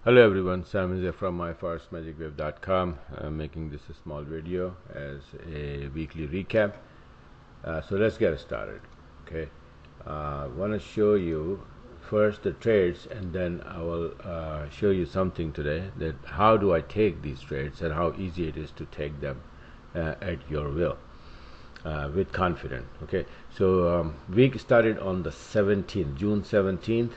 Hello everyone, Sam is here from myforexmagicwave.com. I'm making this a small video as a weekly recap. So let's get started. Okay, I want to show you first the trades, and then I will show you something today, that how do I take these trades and how easy it is to take them at your will with confidence. Okay, so week started on the 17th, June 17th,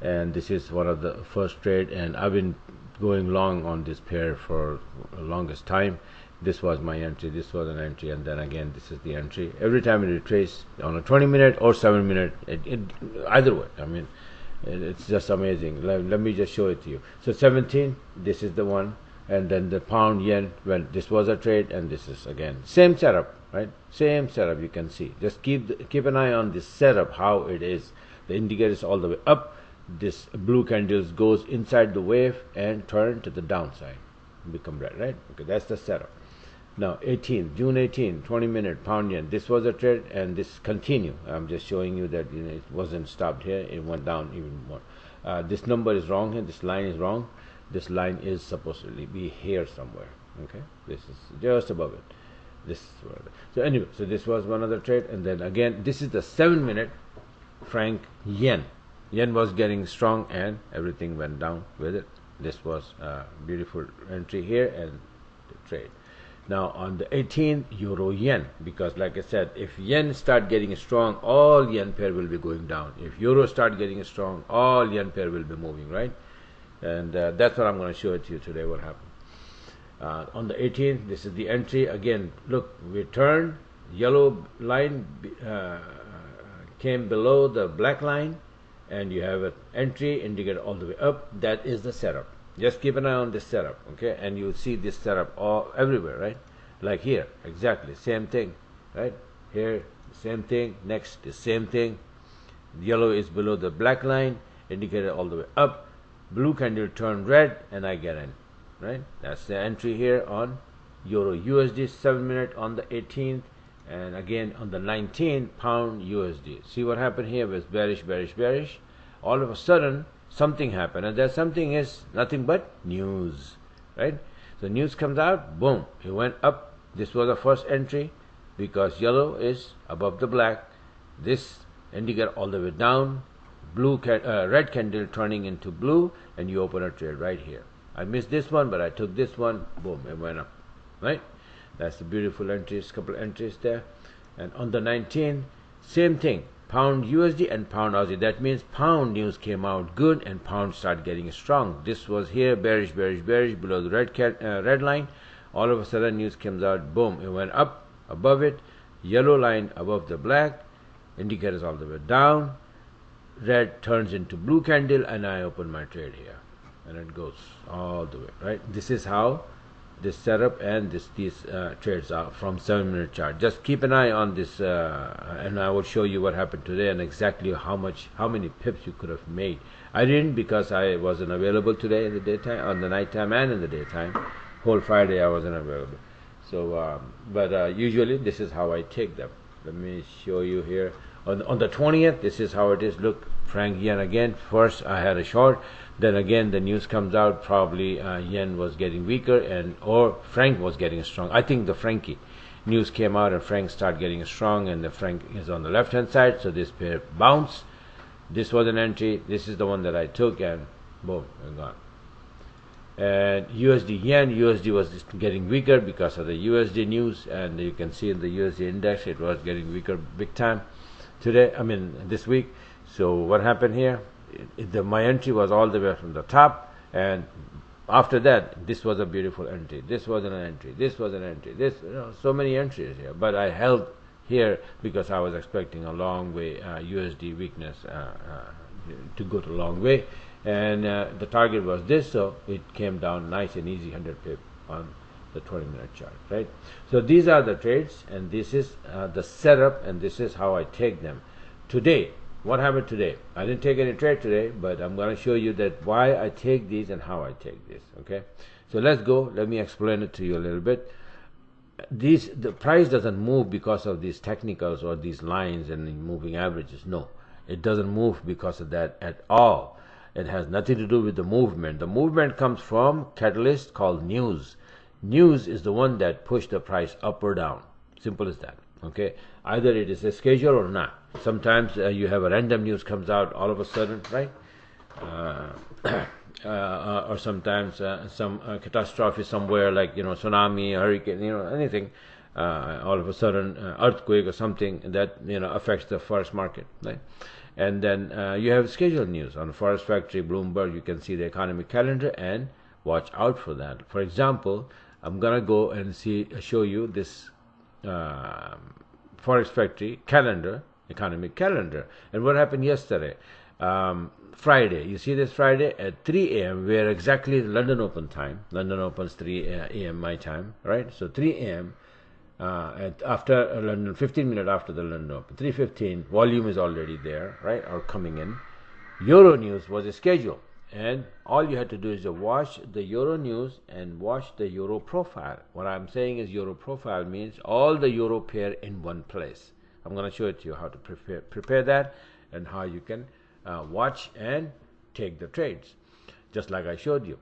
and this is one of the first trade, and I've been going long on this pair for the longest time. This was my entry, this was an entry, and then again this is the entry. Every time it retraces on a 20-minute or 7-minute, either way, I mean, it's just amazing. Let me just show it to you. So 17, this is the one, and then the pound yen, well, this was a trade, and this is again same setup, right? Same setup. You can see, just keep an eye on this setup, how it is. The indicator is all the way up. This blue candles goes inside the wave and turn to the downside, become red, right? Okay, that's the setup. Now 18th, June 18, 20-minute pound yen. This was a trade, and this continue. I'm just showing you that it wasn't stopped here. It went down even more. This number is wrong here. This line is wrong. This line is supposed to be here somewhere. Okay, this is just above it. This is so anyway. So this was one other trade, and then again this is the 7-minute franc yen. Yen was getting strong and everything went down with it. This was a beautiful entry here and the trade. Now on the 18th, euro yen, because like I said, if yen start getting strong, all yen pair will be going down. If euro start getting strong, all yen pair will be moving, right? And that's what I'm going to show it to you today, what happened. On the 18th, this is the entry. Again, look, we turned, yellow line came below the black line, and you have an entry indicator all the way up. That is the setup. Just keep an eye on this setup, okay? And you'll see this setup all everywhere, right? Like here, exactly same thing, right? Here, same thing. Next, the same thing. Yellow is below the black line, indicator all the way up. Blue candle turn red, and I get in, right? That's the entry here on Euro USD 7-minute on the 18th. And again on the 19th, pound USD. See what happened here was bearish, bearish, bearish. All of a sudden something happened, and that something is nothing but news, right? So news comes out, boom, it went up. This was the first entry because yellow is above the black. This indicator all the way down, red candle turning into blue, and you open a trade right here. I missed this one, but I took this one, boom, it went up, right? That's the beautiful entries, couple entries there. And on the 19th, same thing, pound USD and pound Aussie. That means pound news came out good and pound started getting strong. This was here, bearish, bearish, bearish, below the red line. All of a sudden news comes out, boom, it went up above it, yellow line above the black, indicators all the way down, red turns into blue candle, and I open my trade here, and it goes all the way, right? This is how this setup and these trades are from 7-minute chart. Just keep an eye on this, and I will show you what happened today and exactly how many pips you could have made. I didn't, because I wasn't available today in the daytime, on the nighttime and in the daytime. Whole Friday I wasn't available. So but usually this is how I take them. Let me show you here on the 20th. This is how it is. Look, franc yen again. First I had a short, then again the news comes out, probably yen was getting weaker or franc was getting strong. I think the frankie news came out and franc started getting strong, and the franc is on the left hand side, so this pair bounced. This was an entry. This is the one that I took, and boom, it's gone. And USD yen, USD was getting weaker because of the USD news, and you can see in the USD index it was getting weaker big time today, I mean this week. So what happened here, my entry was all the way from the top, and after that this was a beautiful entry, this was an entry, this was an entry, this, so many entries here, but I held here because I was expecting a long way USD weakness to go to a long way, and the target was this, so it came down nice and easy, 100 pip on the 20-minute chart, right? So these are the trades, and this is the setup, and this is how I take them. Today, what happened today? I didn't take any trade today, but I'm going to show you that why I take these and how I take this, okay? So let's go. Let me explain it to you a little bit. The price doesn't move because of these technicals or these lines and moving averages. No, it doesn't move because of that at all. It has nothing to do with the movement. The movement comes from catalyst called news. News is the one that push the price up or down. Simple as that. Okay, either it is a schedule or not. Sometimes you have a random news comes out all of a sudden, right? Or sometimes some catastrophe somewhere, like tsunami, hurricane, anything. All of a sudden, earthquake or something that affects the forex market, right? And then you have scheduled news on Forex Factory, Bloomberg. You can see the economic calendar and watch out for that. For example, I'm gonna go and show you this Forex Factory calendar, economic calendar. And what happened yesterday? Friday. You see this Friday at 3 a.m. where exactly London Open time. London Open's 3 a.m. my time, right? So 3 a.m. After London, 15 minutes after the London Open, 3:15. Volume is already there, right? Or coming in. Euro news was a schedule, and all you had to do is to watch the Euro news and watch the Euro profile. What I'm saying is Euro profile means all the Euro pair in one place. I'm going to show it to you how to prepare that and how you can watch and take the trades, just like I showed you.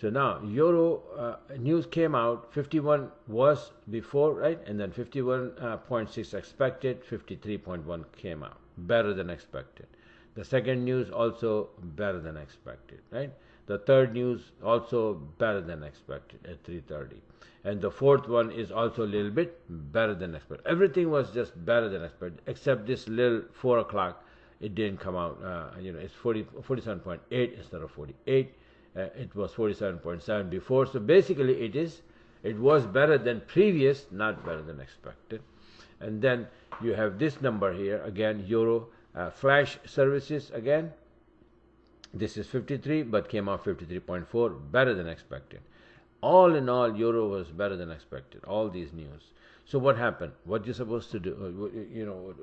So now Euro news came out. 51 was before, right? And then 51.6 expected, 53.1 came out, better than expected. The second news also better than expected, right? The third news also better than expected at 3:30. And the fourth one is also a little bit better than expected. Everything was just better than expected, except this little 4 o'clock. It didn't come out. It's 47.8 instead of 48. It was 47.7 before. So basically, it was better than previous, not better than expected. And then you have this number here again, Euro flash services again. This is 53, but came out 53.4, better than expected. All in all, Euro was better than expected. All these news. So what happened? What you're supposed to do?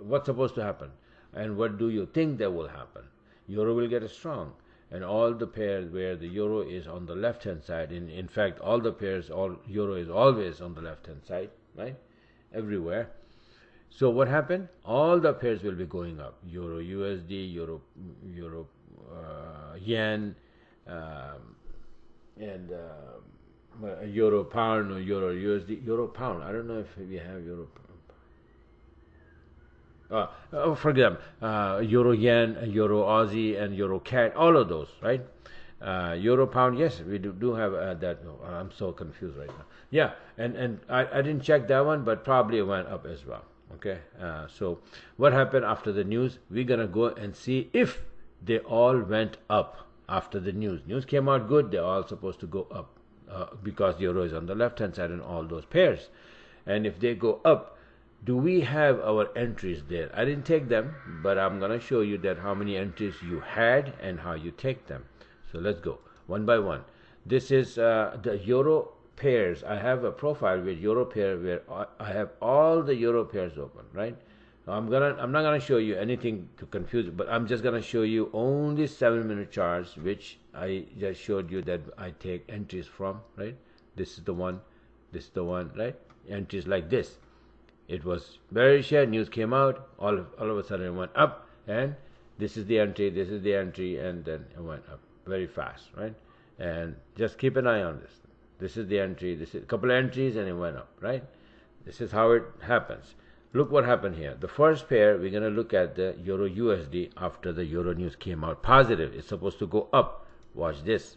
What's supposed to happen? And what do you think that will happen? Euro will get strong, and all the pairs where the Euro is on the left hand side. In fact, all the pairs, Euro is always on the left hand side, right? Everywhere. So what happened? All the pairs will be going up. Euro USD, Euro yen, and Euro pound or Euro USD, Euro pound. I don't know if we have Euro. Forget them. Euro yen, Euro Aussie, and Euro CAD. All of those, right? Euro pound. Yes, we do have that. No, I'm so confused right now. Yeah, and I didn't check that one, but probably it went up as well. Okay. So what happened after the news? We're gonna go and see if they all went up after the news. News came out good. They're all supposed to go up because the Euro is on the left hand side in all those pairs. And if they go up, do we have our entries there? I didn't take them, but I'm going to show you that how many entries you had and how you take them. So let's go one by one. This is the Euro pairs. I have a profile with Euro pair where I have all the Euro pairs open, right? I'm not gonna show you anything to confuse you, but I'm just gonna show you only 7-minute charts, which I just showed you that I take entries from, right? This is the one, right? Entries like this. It was very share, news came out, all of a sudden it went up, and this is the entry, and then it went up very fast, right? And just keep an eye on this. This is the entry, this is a couple of entries, and it went up, right? This is how it happens. Look what happened here. The first pair, we're going to look at the Euro USD after the Euro news came out positive. It's supposed to go up. Watch this.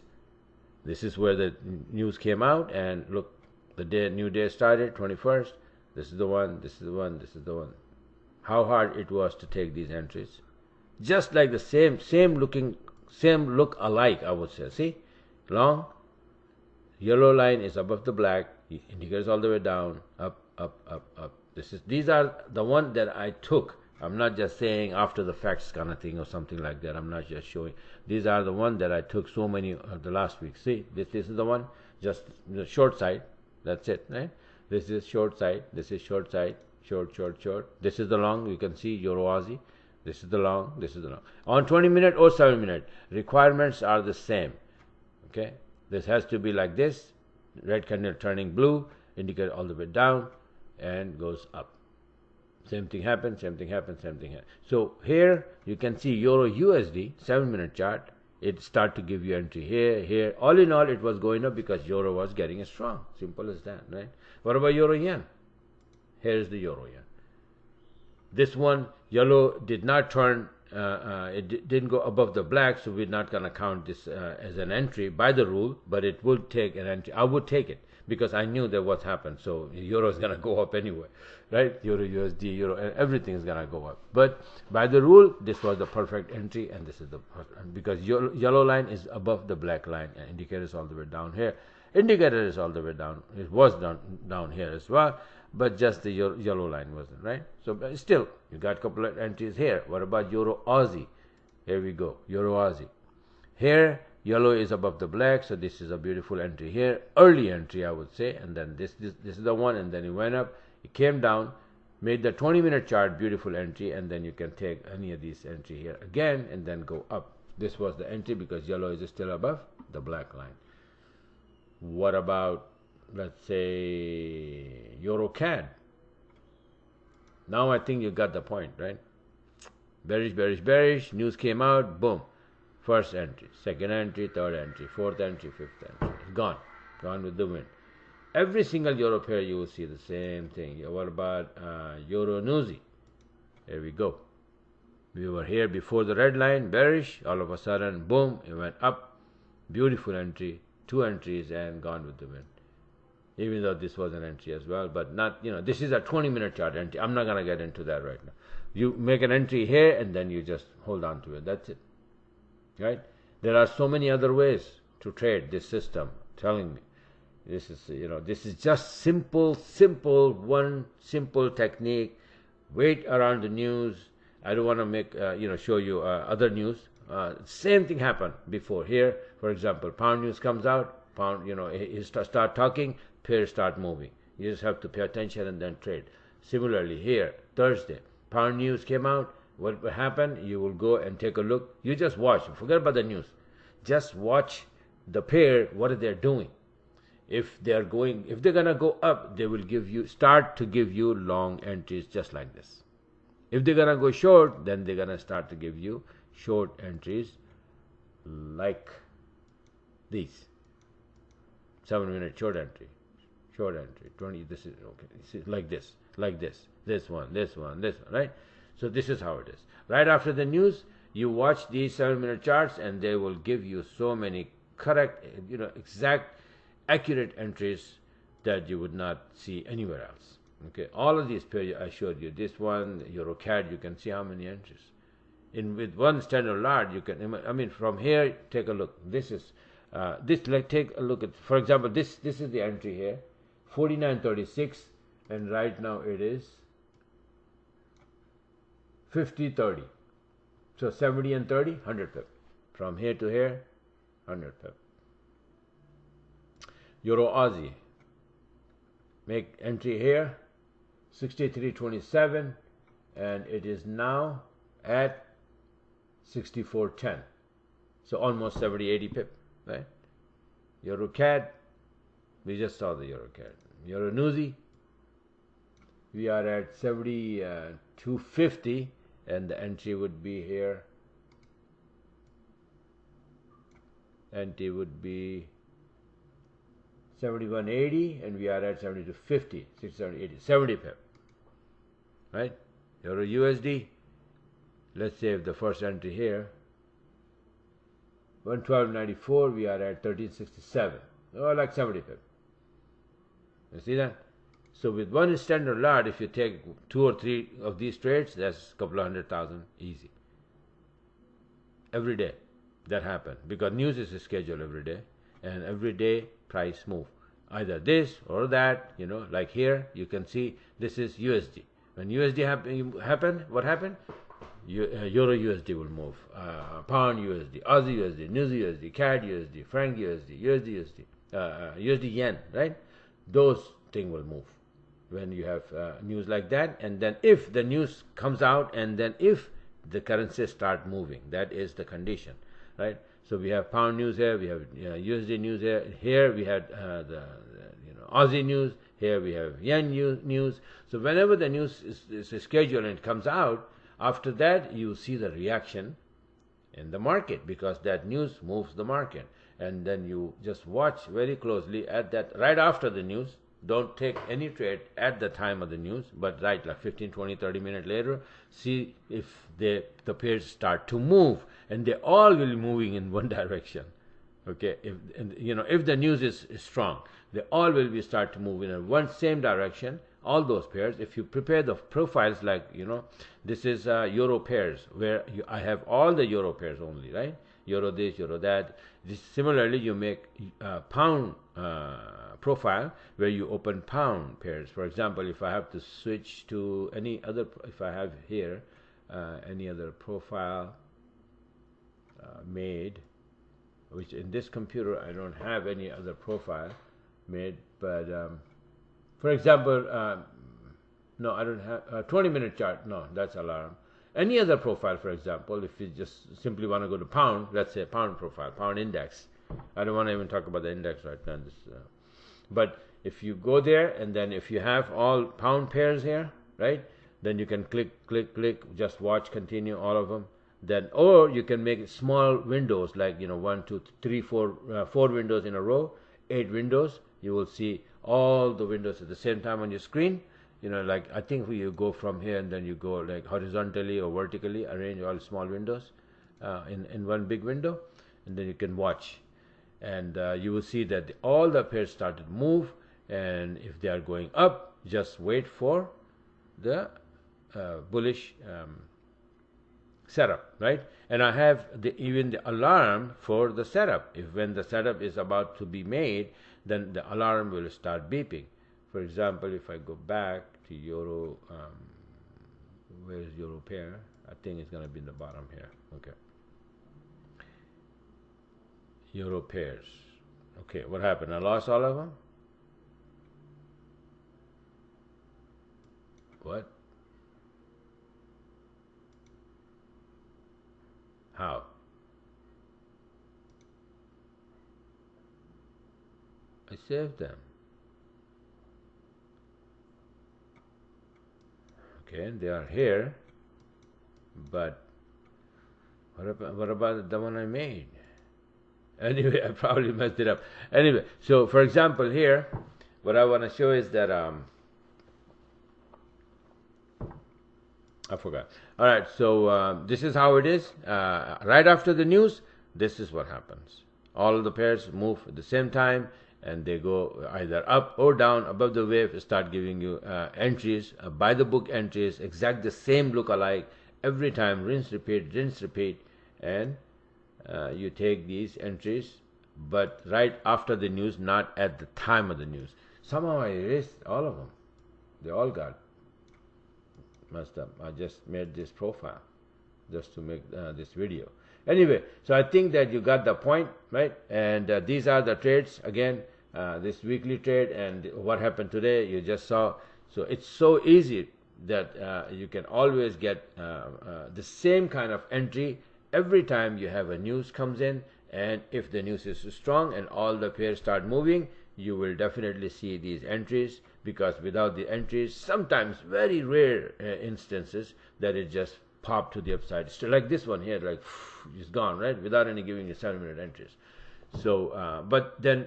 This is where the news came out, and look, the new day started, 21st. This is the one, this is the one, this is the one. How hard it was to take these entries. Just like the same look alike, I would say. See? Long. Yellow line is above the black. Indicators all the way down. Up, up, up, up. These are the one that I took. I'm not just saying after the facts kind of thing or something like that. I'm not just showing. These are the one that I took so many of the last week. See, this is the one, just the short side. That's it, right? This is short side. This is short side. Short, short, short. This is the long. You can see Euro Aussie. This is the long. This is the long. On 20-minute or 7-minute, requirements are the same. Okay, this has to be like this. Red candle turning blue. Indicator all the way down. And goes up. Same thing happens, same thing happens, same thing happens. So here you can see Euro USD 7-minute chart. it start to give you entry here, here. All in all, it was going up because euro was getting strong. Simple as that, right? What about euro yen? Here's the euro yen. This one, yellow did not turn, it didn't go above the black, so we're not going to count this as an entry by the rule, but it would take an entry. I would take it because I knew that what happened. So euro is going to go up anyway, right? Euro, USD, euro, everything is going to go up. But by the rule, this was the perfect entry, and this is the perfect, because yellow line is above the black line, and indicator is all the way down here. Indicator is all the way down. It was down here as well, but just the yellow line wasn't, right? So but still, you got a couple of entries here. What about euro Aussie? Here we go, euro Aussie. Here, yellow is above the black, so this is a beautiful entry here. Early entry, I would say. And then this is the one, and then it went up. It came down, made the 20-minute chart beautiful entry, and then you can take any of these entry here again, and then go up. This was the entry because yellow is still above the black line. What about, let's say, euro CAD? Now I think you got the point, right? Bearish, bearish, bearish. News came out. Boom. First entry, second entry, third entry, fourth entry, fifth entry. It's gone. Gone with the wind. Every single euro pair you will see the same thing. What about euro Newsy? Here we go. We were here before the red line, bearish. All of a sudden, boom, it went up. Beautiful entry. 2 entries and gone with the wind. Even though this was an entry as well, but not, this is a 20-minute chart entry. I'm not going to get into that right now. You make an entry here and then you just hold on to it. That's it. Right? There are so many other ways to trade this system. Telling me, this is this is just simple, one simple technique. Wait around the news. I don't want to make show you other news. Same thing happened before. Here, for example, pound news comes out. Pound, he start talking. Pairs start moving. You just have to pay attention and then trade. Similarly, here Thursday, pound news came out. What will happen? You will go and take a look. You just watch. Forget about the news. Just watch the pair. What are they doing? If they're gonna go up, they will start to give you long entries just like this. If they're gonna go short, then they're gonna start to give you short entries like these. 7-minute short entry, 20. This is okay. Like this, this one, right? So this is how it is. Right after the news, you watch these 7-minute charts, and they will give you so many correct, exact, accurate entries that you would not see anywhere else. Okay, all of these periods I showed you. This one, Euro CAD, you can see how many entries. With one standard lot, you can. From here, take a look. This is take a look at. For example, this is the entry here, 49.36, and right now it is 50.30. So 70 and 30, 100 pip. From here to here, 100 pip. Euro Aussie, make entry here, 63.27, and it is now at 64.10. So almost 70-80 pip, right? Euro CAD, we just saw the Euro CAD. Euro Newsy, we are at 72.50, and the entry would be here. Entry would be 71.80, and we are at 72.50, 67.80, 70 pip, right? Euro USD, let's say if the first entry here, 112.94, we are at 13.67, like 70 pip. You see that? So with one standard lot, if you take 2 or 3 of these trades, that's a couple of 100,000 easy. Every day that happens, because news is scheduled every day, and every day price move. Either this or that, like here, you can see this is USD. When USD happen, what happened? Euro USD will move. Pound USD, Aussie USD, New USD, CAD USD, Franc USD, USD yen, right? Those things will move when you have news like that. And then if the news comes out, and then if the currencies start moving, that is the condition, right? So we have pound news here, we have USD news here. Here we had the Aussie news. Here we have yen news. So whenever the news is scheduled and it comes out, after that you see the reaction in the market, because that news moves the market. And then you just watch very closely at that right after the news. Don't take any trade at the time of the news, but right like 15, 20, 30 minutes later, see if the pairs start to move, and they all will be moving in one direction. Okay, if the news is strong, they all will be start to move in one same direction. All those pairs, if you prepare the profiles, like this is euro pairs, where I have all the euro pairs only, right? Euro this, euro that. Similarly, you make pound profile, where you open pound pairs. For example, if I have to switch to any other, if I have here any other profile made, which in this computer I don't have any other profile made, but for example, no, I don't have a 20-minute chart. No, that's alarm. Any other profile, for example, if you just simply want to go to pound, let's say pound profile, pound index. I don't want to even talk about the index right now. But if you go there, and then if you have all pound pairs here, right, then you can click, click, click, just watch, continue all of them. Then, or you can make small windows, like 1, 2, 3, 4, 4 windows in a row, 8 windows. You will see all the windows at the same time on your screen. Like I think you go from here, and then you go like horizontally or vertically, arrange all small windows in one big window, and then you can watch, and you will see that all the pairs started to move. And if they are going up, just wait for the bullish setup, right? And I have even the alarm for the setup. If when the setup is about to be made, then the alarm will start beeping. For example, if I go back to euro, where's euro pair? I think it's going to be in the bottom here. Okay, euro pairs. Okay, what happened? I lost all of them. What? How? I saved them. Okay, they are here, but what about the one I made? Anyway, I probably messed it up. Anyway, so for example here, what I want to show is that I forgot. All right, so this is how it is. Right after the news, this is what happens. All the pairs move at the same time, and they go either up or down above the wave. Start giving you entries, by the book entries, exact the same look alike every time. Rinse, repeat, and you take these entries, but right after the news, not at the time of the news. Somehow I erased all of them. They all got messed up. I just made this profile just to make this video. Anyway, so I think that you got the point, right? And these are the trades again, this weekly trade, and what happened today you just saw. So it's so easy that you can always get the same kind of entry every time you have a news comes in. And if the news is strong and all the pairs start moving, you will definitely see these entries, because without the entries, sometimes very rare instances that it just popped to the upside. So like this one here, like it's gone, right, without any giving you 7-minute entries. So but then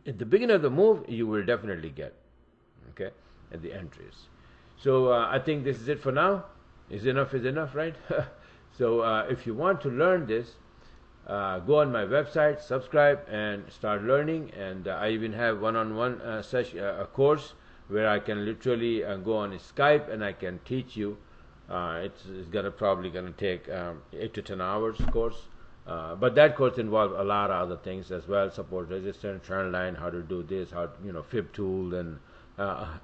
at the beginning of the move, you will definitely get, okay, at the entries. So I think this is it for now. Is enough, right? So if you want to learn this, go on my website, subscribe, and start learning. And I even have one-on-one a course where I can literally go on Skype and I can teach you. It's probably gonna take 8 to 10 hours course, but that course involves a lot of other things as well: support resistance, trend line, how to do this, how fib tool, and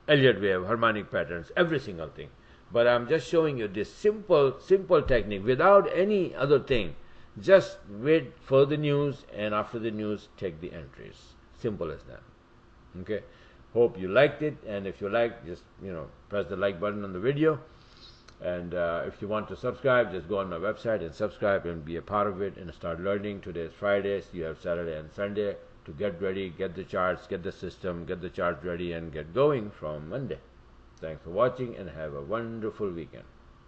Elliott wave, harmonic patterns, every single thing. But I'm just showing you this simple technique without any other thing. Just wait for the news, and after the news, take the entries. Simple as that. Okay. Hope you liked it, and if you like, just press the like button on the video. And if you want to subscribe, just go on my website and subscribe and be a part of it and start learning. Today is Friday, so you have Saturday and Sunday to get ready, get the charts, get the system, get the charts ready, and get going from Monday. Thanks for watching, and have a wonderful weekend.